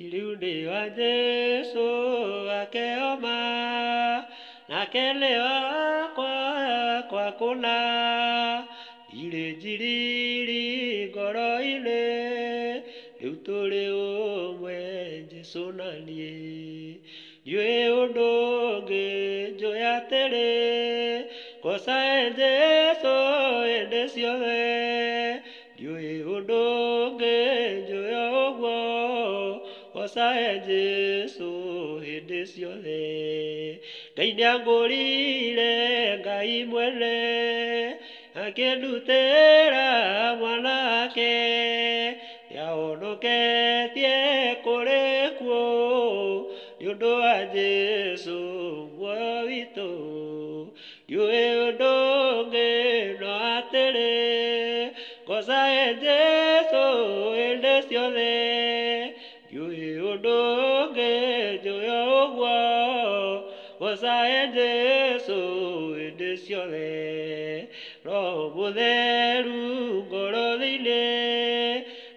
Ilude wa Jesu akeoma na kelewa kwa kuna ile jiriri ngoro ile utule umwe Jesu nanie yue undoge joya tere kosa Jesu ende siole yue undoge joya ogwo kosa Jesu ende siole Kainia ngorire Ngai mwene akĩndutĩra mwanake yahonoketie kũrĩ kuo nĩ ũndũ wa Jesu muoyo witũ yũĩ ũndũ ũngĩ no atĩrĩ ngocaĩ Jesu hĩndĩ ciothe yũĩ ũndũ ũngĩ njũĩ ũguo ngocaĩ Jesu hĩndĩ ciothe Roho Mũtheru ngoro-inĩ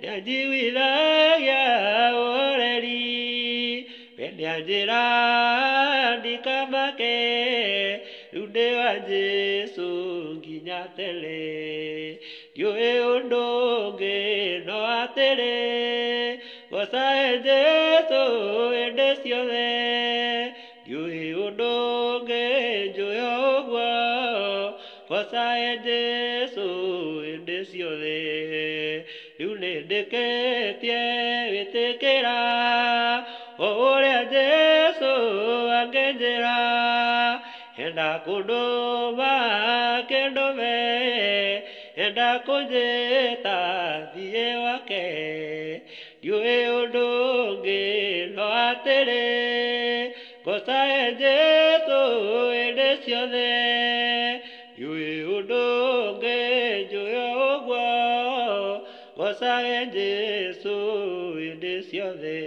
nĩanjiguithagia ũreri we nĩanjĩra ndikamake rĩu ndĩ wa Jesu nginya tene ndiũĩ ũndũ ũngĩ no atĩrĩ ngocaĩ Jesu hĩndĩ ciothe ndiũĩ ũndũ ũngĩ njũĩ ũguo ngocaĩ Jesu hĩndĩ ciothe rĩu nĩndĩkĩtie gwĩtĩkĩra o ũrĩa Jesu angĩnjĩra enda kũndũma akĩndũme enda kũnjĩta thiĩ wake ndiũĩ ũndũ ũngĩ no atĩrĩ ngocaĩ Jesu hĩndĩ ciothe ndiũĩ ũndũ ũngĩ njũĩ ũguo ngocaĩ Jesu hĩndĩ ciothe